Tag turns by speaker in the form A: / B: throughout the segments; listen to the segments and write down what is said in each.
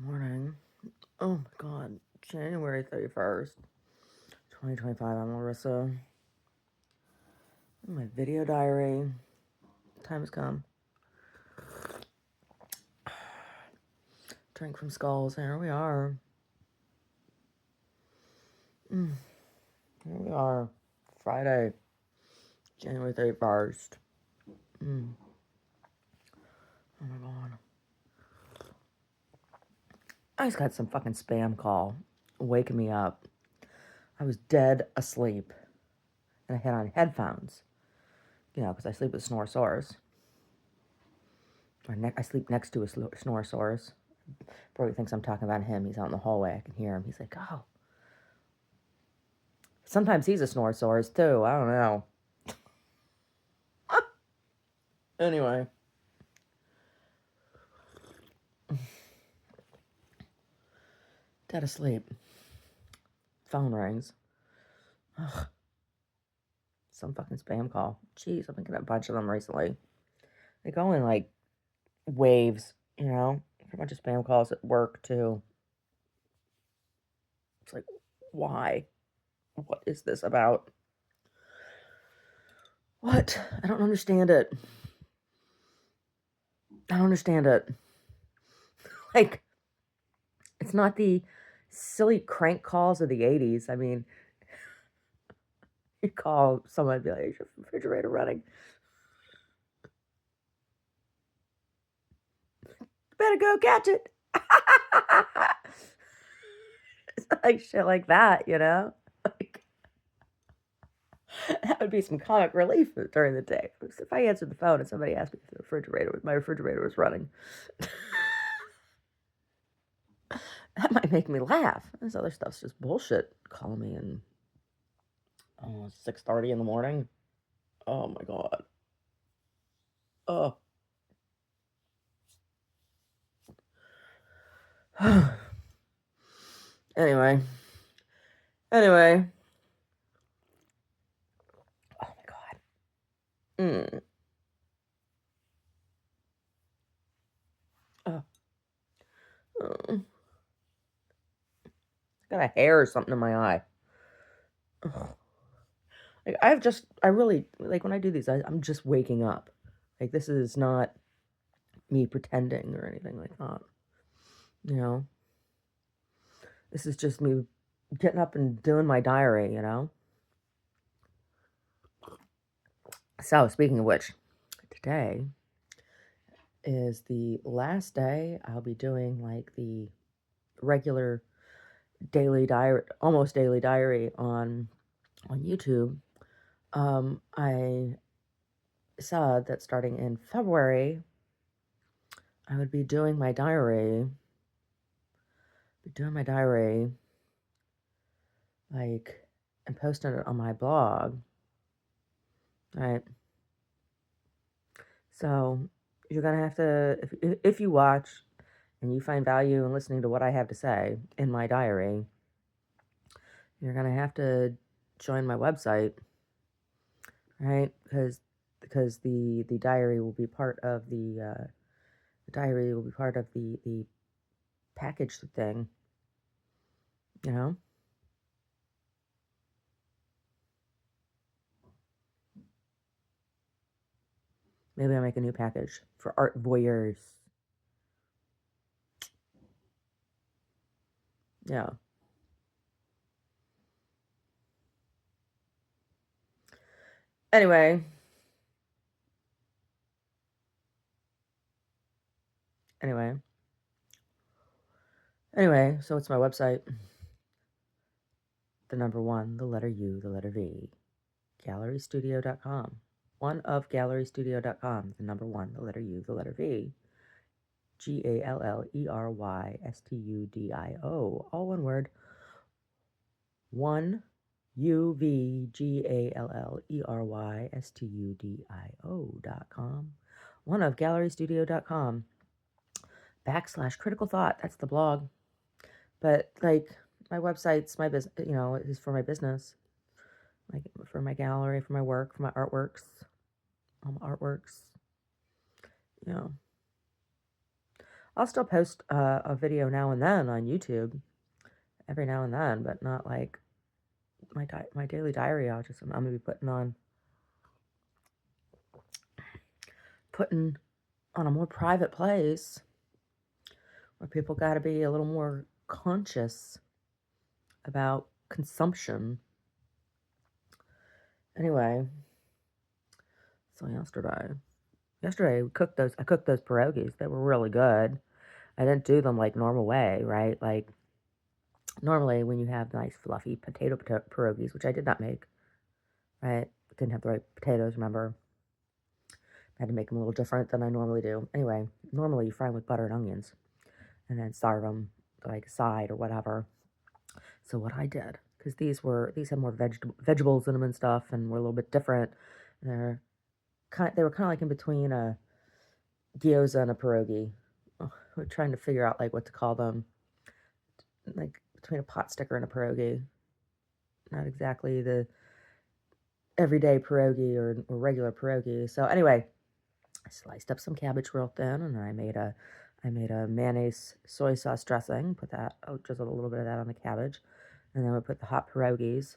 A: Morning. Oh my god. January 31st, 2025. I'm Larissa. My video diary. Time has come. Drink from skulls. Here we are. Here we are. Friday, January 31st. Oh my god. I just got some fucking spam call waking me up. I was dead asleep. And I had on headphones. You know, because I sleep with snore-sores. I sleep next to a snore-sores. Brody thinks I'm talking about him. He's out in the hallway. I can hear him. He's like, oh. Sometimes he's a snore-sores, too. I don't know. Anyway. Dead asleep. Phone rings. Ugh. Some fucking spam call. Jeez, I've been getting a bunch of them recently. They go in, like, waves, you know? A bunch of spam calls at work, too. It's like, why? What is this about? What? I don't understand it. I don't understand it. Like, it's not the silly crank calls of the 80s. I mean, you call someone and be like, is your refrigerator running? Better go catch it. It's like shit like that, you know? Like, that would be some comic relief during the day. If I answered the phone and somebody asked me if my refrigerator was running, that might make me laugh. This other stuff's just bullshit. Call me and 6:30 in the morning. Oh my god. Oh. Anyway. Oh my god. Oh. Oh. Got a hair or something in my eye. Ugh. Like, I really, like, when I do these, I'm just waking up. Like, this is not me pretending or anything like that. You know? This is just me getting up and doing my diary, you know? So, speaking of which, today is the last day I'll be doing, like, the regular daily diary, almost daily diary on YouTube. I said that starting in February, I would be doing my diary, like, and posting it on my blog, right? So you're gonna have to, if you watch and you find value in listening to what I have to say in my diary, you're gonna have to join my website, right? Because the diary will be part of the package thing, you know? Maybe I'll make a new package for art voyeurs. Yeah. Anyway. So it's my website. The number one, the letter U, the letter V. Gallerystudio.com. One of gallerystudio.com. The number one, the letter U, the letter V. GALLERYSTUDIO. All one word. 1UVGALLERYSTUDIO.com. One of gallerystudio.com. / critical thought. That's the blog. But, like, my website's my business, you know, is for my business. Like, for my gallery, for my work, for my artworks. Artworks. You know. I'll still post a video now and then on YouTube, every now and then, but not like my daily diary. I'm gonna be putting on a more private place where people got to be a little more conscious about consumption. Anyway, so yesterday I cooked those pierogies. They were really good. I didn't do them like normal way, right? Like normally when you have nice fluffy potato pierogies, which I did not make, right? Didn't have the right potatoes, remember? I had to make them a little different than I normally do. Anyway, normally you fry them with butter and onions and then serve them like a side or whatever. So what I did, because these had more vegetables in them and stuff, and were a little bit different. They were kind of like in between a gyoza and a pierogi. Oh, we're trying to figure out like what to call them, like between a pot sticker and a pierogi. Not exactly the everyday pierogi or regular pierogi. So anyway, I sliced up some cabbage real thin, and I made a mayonnaise soy sauce dressing. Put that, drizzled a little bit of that on the cabbage, and then we put the hot pierogies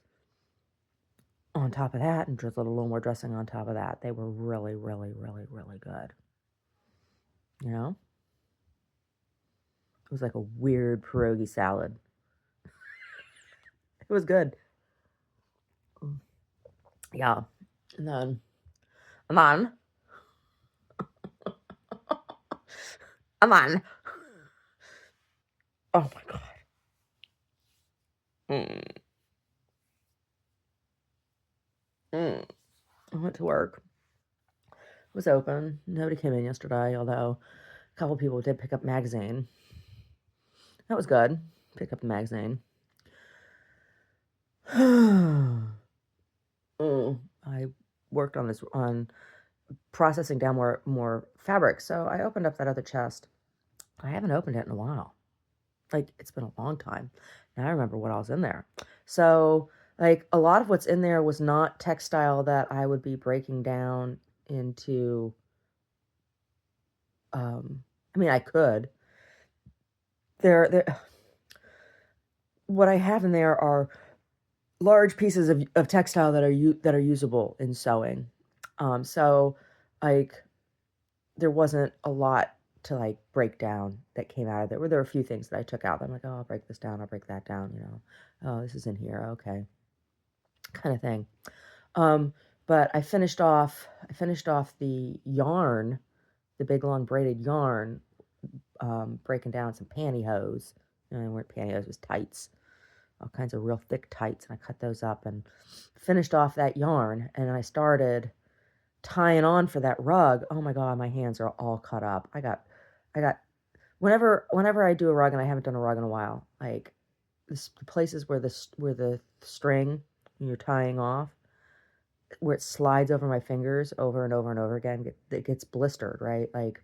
A: on top of that, and drizzled a little more dressing on top of that. They were really, really, really, really good. You know, it was like a weird pierogi salad. It was good. Yeah, and then, I'm on, I'm on. Oh my god. Mm. Mm. I went to work. It was open. Nobody came in yesterday, although a couple people did pick up magazine. That was good. Pick up the magazine. I worked on processing down more fabric. So I opened up that other chest. I haven't opened it in a while. Like, it's been a long time. Now I remember what else in there. So, like, a lot of what's in there was not textile that I would be breaking down into, I mean, I could. There, what I have in there are large pieces of textile that are usable in sewing. So, like, there wasn't a lot to like break down that came out of there. There were a few things that I took out. I'm like, oh, I'll break this down. I'll break that down. You know, oh, this is in here. Okay, kind of thing. Um, but I finished off the yarn, the big long braided yarn, breaking down some pantyhose. You know, they weren't pantyhose, it was tights, all kinds of real thick tights, and I cut those up and finished off that yarn. And I started tying on for that rug. Oh my god, my hands are all cut up. I got whenever I do a rug, and I haven't done a rug in a while, like the places where the string when you're tying off, where it slides over my fingers over and over and over again, it gets blistered, right? Like,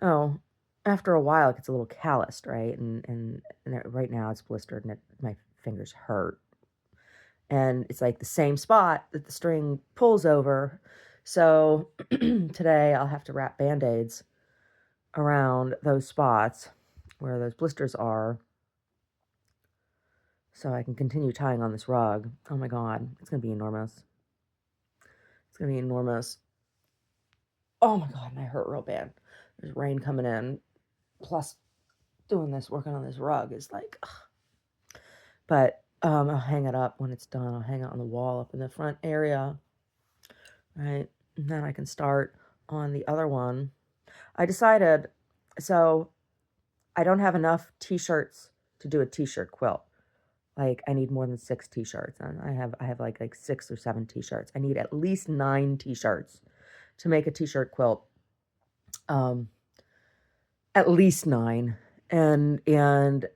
A: oh, after a while it gets a little calloused, right? And right now it's blistered, and my fingers hurt. And it's like the same spot that the string pulls over. So today I'll have to wrap Band-Aids around those spots where those blisters are, so I can continue tying on this rug. Oh my god, it's going to be enormous. It's going to be enormous. Oh my god, and I hurt real bad. There's rain coming in, plus working on this rug is like, ugh. But I'll hang it up when it's done. I'll hang it on the wall up in the front area, right? And then I can start on the other one. I decided, so I don't have enough t-shirts to do a t-shirt quilt. Like, I need more than 6 t-shirts, and I have like 6 or 7 t-shirts. I need at least 9 t-shirts to make a t-shirt quilt. At least 9, and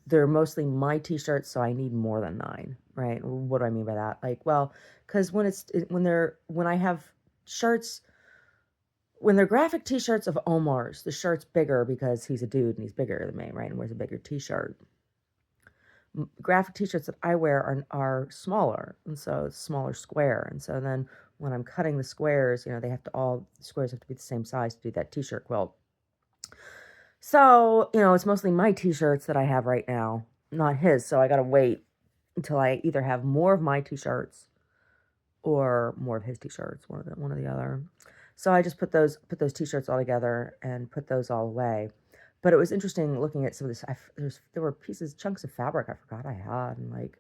A: they're mostly my t-shirts, so I need more than 9, right? What do I mean by that? Like, well, because when I have shirts, when they're graphic t-shirts of Omar's, the shirt's bigger because he's a dude and he's bigger than me, right? And wears a bigger t-shirt. Graphic t-shirts that I wear are smaller, and so it's smaller square. And so then when I'm cutting the squares, you know, the squares have to be the same size to do that t-shirt quilt. So, it's mostly my t-shirts that I have right now, not his. So I got to wait until I either have more of my t-shirts or more of his t-shirts, one or the other. So I just put those t-shirts all together and put those all away. But it was interesting looking at some of this. There were chunks of fabric I forgot I had, and like,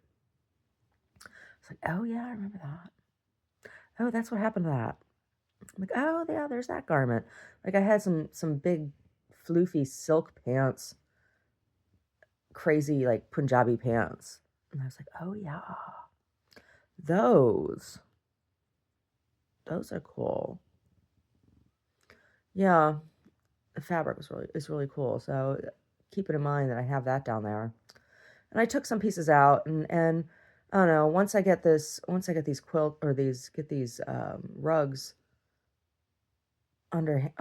A: it's like, oh yeah, I remember that. Oh, that's what happened to that. I'm like, oh yeah, there's that garment. Like I had some big floofy silk pants, crazy like Punjabi pants, and I was like, oh yeah, those those are cool. Yeah, the fabric is really cool. So keep it in mind that I have that down there. And I took some pieces out, and I don't know. Once I get these quilt or these rugs under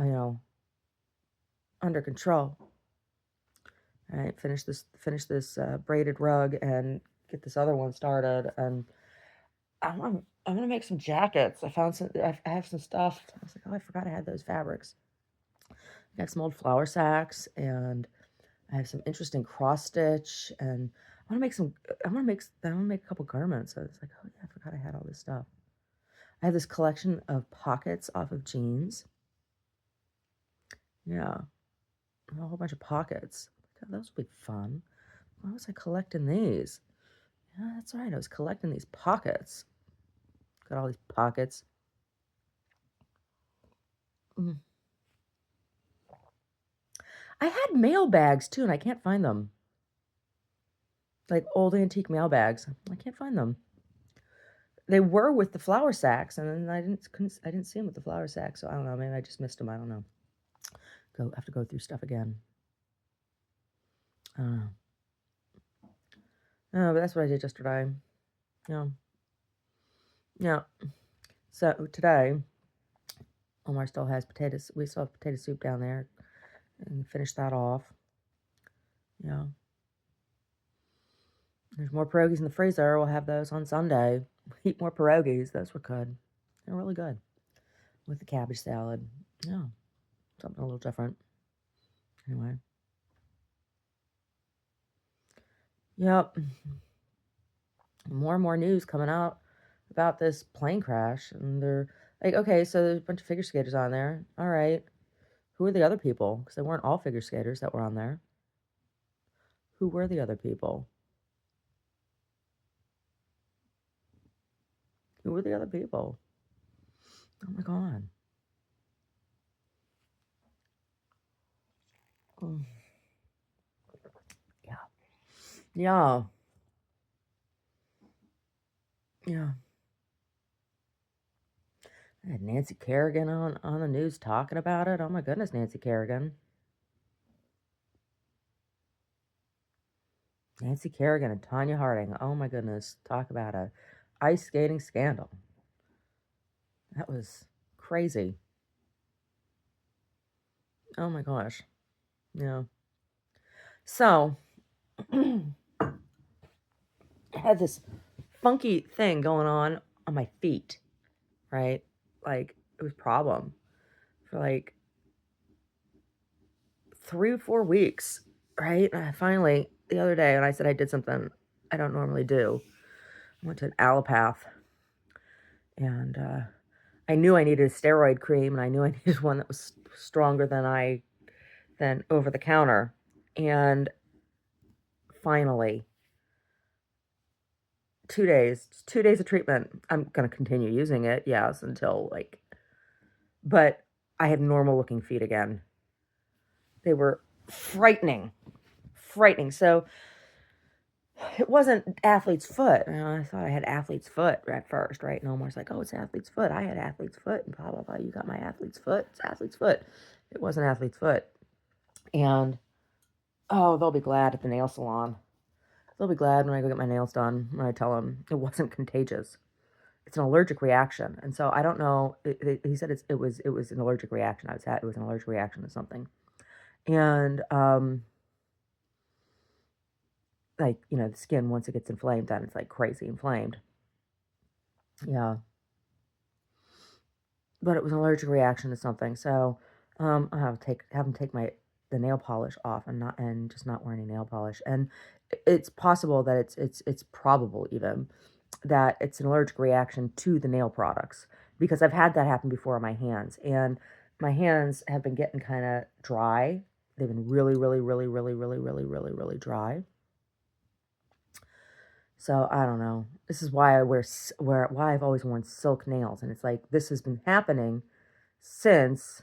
A: control. All right, finish this braided rug and get this other one started. And I'm gonna make some jackets. I have some stuff. I was like, oh, I forgot I had those fabrics. I have some old flour sacks, and I have some interesting cross stitch, and I want to make some. I want to make a couple garments. So it's like, oh yeah, I forgot I had all this stuff. I have this collection of pockets off of jeans. Yeah, a whole bunch of pockets. God, those would be fun. Why was I collecting these? Yeah, that's right. I was collecting these pockets. Got all these pockets. Mm. I had mail bags too, and I can't find them. Like old antique mail bags. I can't find them. They were with the flour sacks, and then I didn't see them with the flour sacks. So I don't know. Maybe I just missed them. I don't know. Have to go through stuff again. I don't know. No, but that's what I did yesterday. Yeah, yeah. So today, Omar still has potatoes. We still have potato soup down there, and finish that off. Yeah. There's more pierogies in the freezer. We'll have those on Sunday. Eat more pierogies. Those were good. They're really good with the cabbage salad. Yeah, something a little different. Anyway. Yep. More and more news coming out about this plane crash, and they're like, okay, so there's a bunch of figure skaters on there. All right, who are the other people? Because they weren't all figure skaters that were on there. Who were the other people? Who were the other people? Oh my god. Mm. Yeah. Yeah. Yeah. I had Nancy Kerrigan on the news talking about it. Oh my goodness, Nancy Kerrigan. Nancy Kerrigan and Tanya Harding. Oh my goodness. Talk about a ice skating scandal. That was crazy. Oh my gosh. Yeah. So I had this funky thing going on my feet, right? Like it was a problem for like 3 or 4 weeks, right? And I finally the other day when I said I did something I don't normally do, I went to an allopath, and I knew I needed a steroid cream, and I knew I needed one that was stronger than over the counter. And finally, 2 days of treatment. I'm gonna continue using it, yes, until like, but I had normal looking feet again. They were frightening, frightening. So it wasn't athlete's foot. I thought I had athlete's foot at first, right? And Omar's like, "Oh, it's athlete's foot. I had athlete's foot, and blah blah blah. You got my athlete's foot. It's athlete's foot. It wasn't athlete's foot." And oh, they'll be glad at the nail salon. They'll be glad when I go get my nails done. When I tell them it wasn't contagious. It's an allergic reaction, and so I don't know. He said it was an allergic reaction. It was an allergic reaction to something, and like the skin, once it gets inflamed, then it's like crazy inflamed. Yeah, but it was an allergic reaction to something. So I have him take my the nail polish off and just not wear any nail polish. And it's possible that it's probable even that it's an allergic reaction to the nail products because I've had that happen before on my hands, and my hands have been getting kind of dry. They've been really, really, really, really, really, really, really, really dry. So I don't know. This is why why I've always worn silk nails, and it's like this has been happening since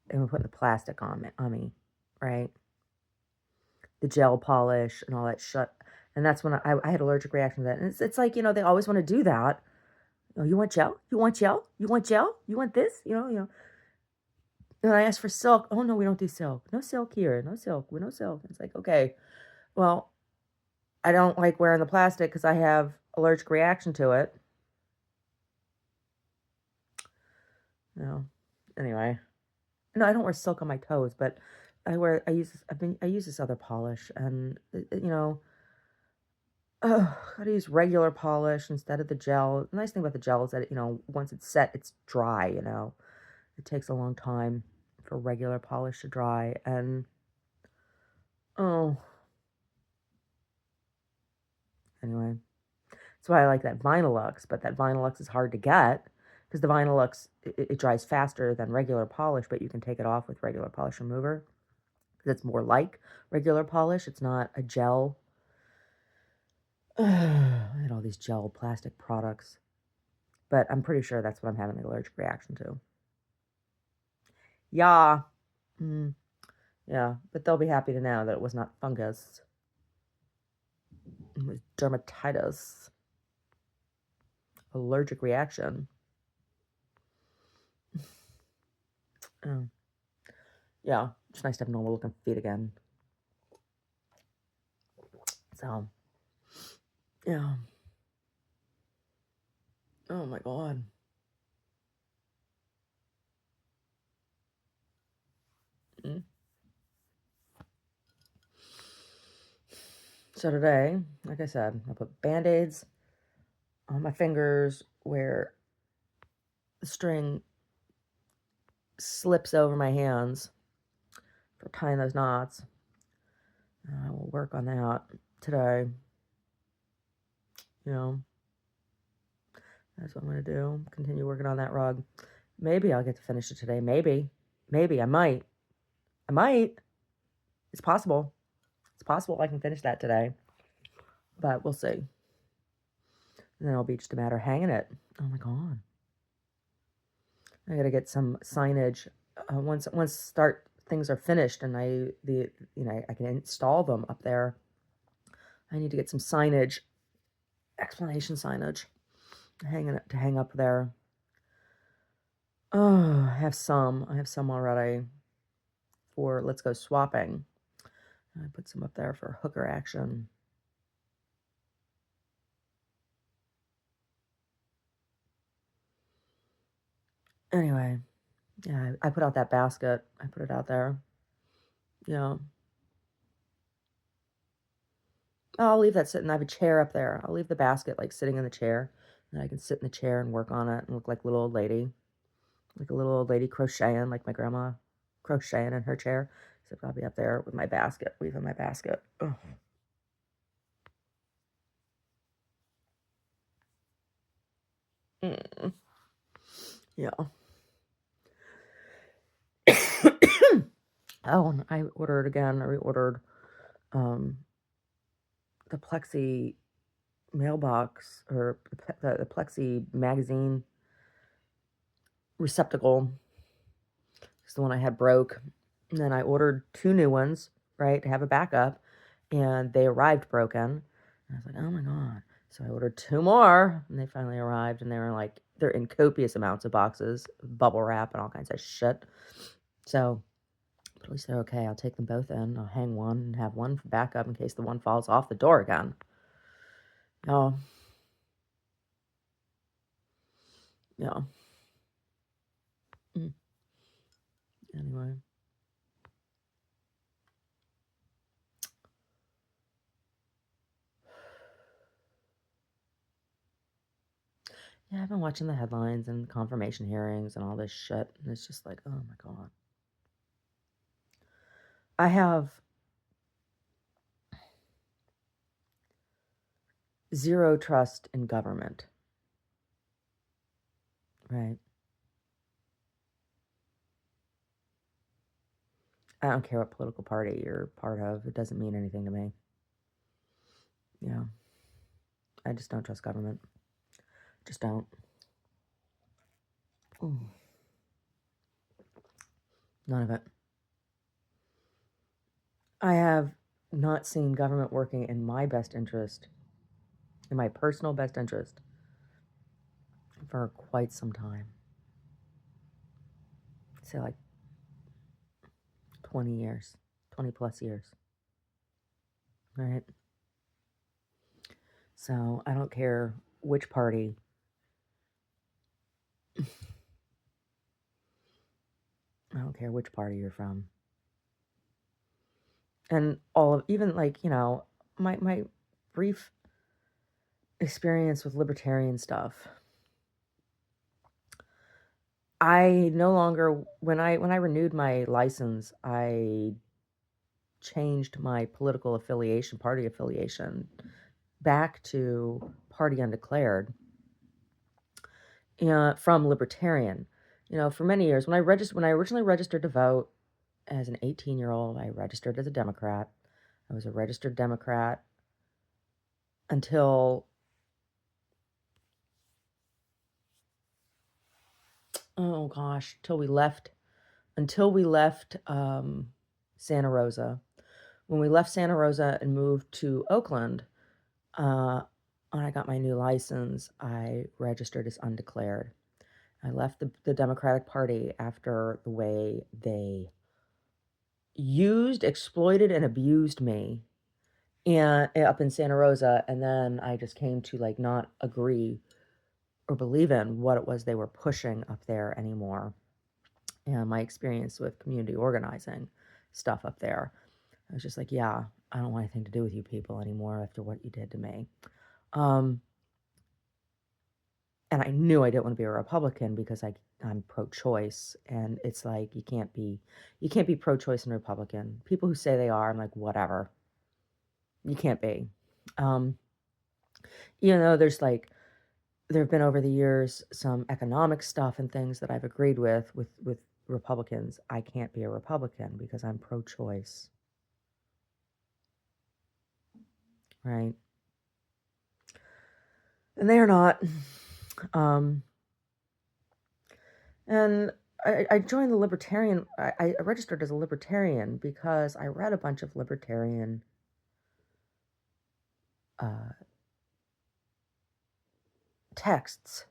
A: they were putting the plastic on me, right? The gel polish and all that shit. And that's when I had allergic reaction to that. And it's like, they always want to do that. Oh, you want gel? You want gel? You want gel? You want this? And I asked for silk. Oh no, we don't do silk. No silk here. No silk. We no silk. It's like, okay, well, I don't like wearing the plastic because I have allergic reaction to it. Anyway. No, I don't wear silk on my toes, but I use this other polish, and oh, I use regular polish instead of the gel. The nice thing about the gel is that once it's set, it's dry. It takes a long time for regular polish to dry, and oh, anyway, that's why I like that Vinylux. But that Vinylux is hard to get because the Vinylux it dries faster than regular polish, but you can take it off with regular polish remover. It's more like regular polish. It's not a gel. I had all these gel plastic products, but I'm pretty sure that's what I'm having an allergic reaction to. Yeah. Mm, yeah, but they'll be happy to know that it was not fungus. It was dermatitis. Allergic reaction. Oh. Yeah, it's nice to have normal looking feet again. So, yeah. Oh my God. Mm. So today, like I said, I put Band-Aids on my fingers where the string slips over my hands for tying those knots. I will work on that today. That's what I'm going to do. Continue working on that rug. Maybe I'll get to finish it today. Maybe. Maybe. I might. I might. It's possible. It's possible I can finish that today. But we'll see. And then it'll be just a matter of hanging it. Oh my God. I got to get some signage. Once things are finished and I can install them up there. I need to get some signage, explanation signage, to hang up there. Oh, I have some already for Let's Go Swapping. I put some up there for hooker action. Anyway, yeah, I put out that basket. I put it out there. Yeah. I'll leave that sitting. I have a chair up there. I'll leave the basket like sitting in the chair. And I can sit in the chair and work on it and look like a little old lady. Like a little old lady crocheting, like my grandma crocheting in her chair. So I'll be up there with my basket, weaving my basket. Ugh. Mm. Yeah. Oh, and I ordered again. I reordered the plexi mailbox or the plexi magazine receptacle. It's the one I had broke. And then I ordered 2 new ones, right, to have a backup. And they arrived broken. And I was like, oh my God. So I ordered 2 more. And they finally arrived. And they're in copious amounts of boxes, bubble wrap, and all kinds of shit. So, but at least they're okay. I'll take them both in. I'll hang one and have one for backup in case the one falls off the door again. Oh. Yeah. Mm. Anyway. Yeah, I've been watching the headlines and confirmation hearings and all this shit. And it's just like, oh my God. I have zero trust in government, right? I don't care what political party you're part of. It doesn't mean anything to me. Yeah. I just don't trust government. Just don't. Ooh. None of it. I have not seen government working in my best interest, in my personal best interest, for quite some time. Say like 20 years, 20 plus years, right? So I don't care which party. I don't care which party you're from. And all of, even like, my brief experience with libertarian stuff. I no longer, when I renewed my license, I changed my political affiliation, party affiliation, back to party undeclared, from libertarian. For many years, when I originally registered to vote as an 18-year-old, I registered as a Democrat. I was a registered Democrat until, oh gosh, until we left Santa Rosa. When we left Santa Rosa and moved to Oakland, when I got my new license, I registered as undeclared. I left the Democratic Party after the way they used, exploited, and abused me, and up in Santa Rosa, and then I just came to like not agree or believe in what it was they were pushing up there anymore. And my experience with community organizing stuff up there, I was just like, yeah, I don't want anything to do with you people anymore after what you did to me. And I knew I didn't want to be a Republican because I'm pro-choice, and it's like you can't be pro-choice and Republican. People who say they are, I'm like, whatever. You can't be. There have been over the years some economic stuff and things that I've agreed with Republicans. I can't be a Republican because I'm pro-choice, right? And they are not. And I joined the libertarian. I registered as a libertarian because I read a bunch of libertarian texts,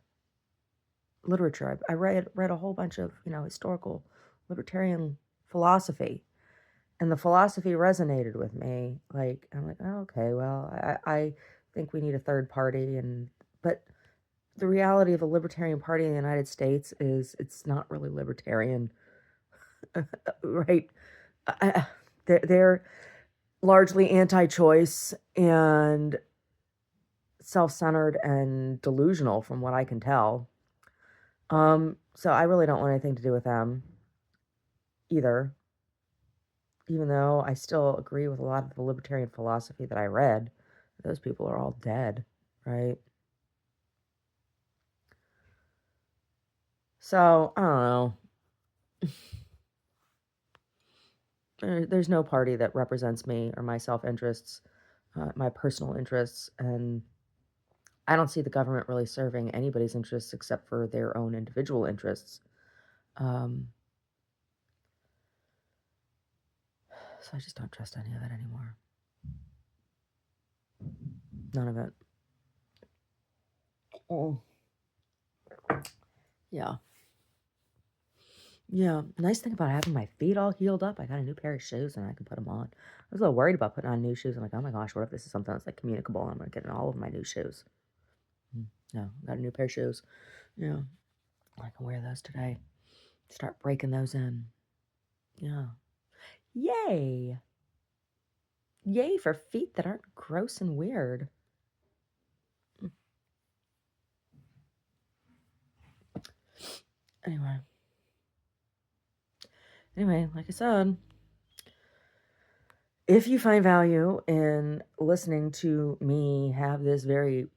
A: literature. I read a whole bunch of historical libertarian philosophy, and the philosophy resonated with me. Like I'm like, oh, okay, well, I think we need a third party, but the reality of a libertarian party in the United States is it's not really libertarian, right? They're largely anti-choice and self-centered and delusional, from what I can tell. So I really don't want anything to do with them either, even though I still agree with a lot of the libertarian philosophy that I read. Those people are all dead, right? So I don't know. There's no party that represents me or my self-interests, my personal interests, and I don't see the government really serving anybody's interests except for their own individual interests. Um, so I just don't trust any of it anymore. None of it. Oh. Yeah. Yeah. Nice thing about having my feet all healed up, I got a new pair of shoes and I can put them on. I was a little worried about putting on new shoes. I'm like, oh my gosh, what if this is something that's like communicable and I'm going to get in all of my new shoes? No, got a new pair of shoes. Yeah. I can wear those today. Start breaking those in. Yeah. Yay. Yay for feet that aren't gross and weird. Anyway, like I said, if you find value in listening to me have this very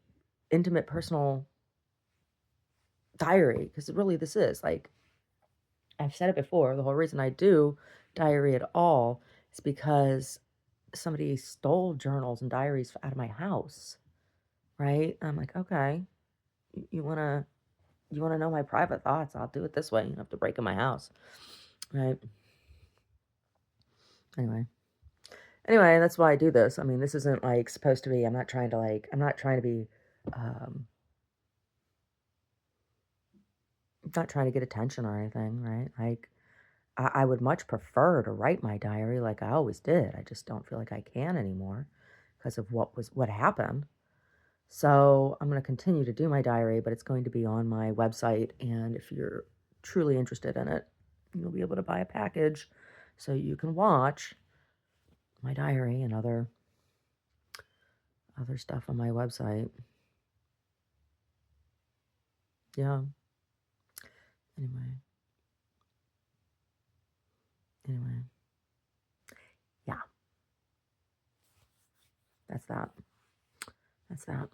A: intimate, personal diary, because really this is like, I've said it before, the whole reason I do diary at all is because somebody stole journals and diaries out of my house, right? I'm like, okay, you wanna know my private thoughts? I'll do it this way. You don't have to break in my house, right? Anyway, that's why I do this. I mean, this isn't like supposed to be. I'm not trying to be. Um, I'm not trying to get attention or anything, right? Like, I would much prefer to write my diary like I always did. I just don't feel like I can anymore because of what happened. So I'm going to continue to do my diary, but it's going to be on my website. And if you're truly interested in it, you'll be able to buy a package so you can watch my diary and other stuff on my website. Yeah. Anyway, anyway, yeah, that's that. That's that.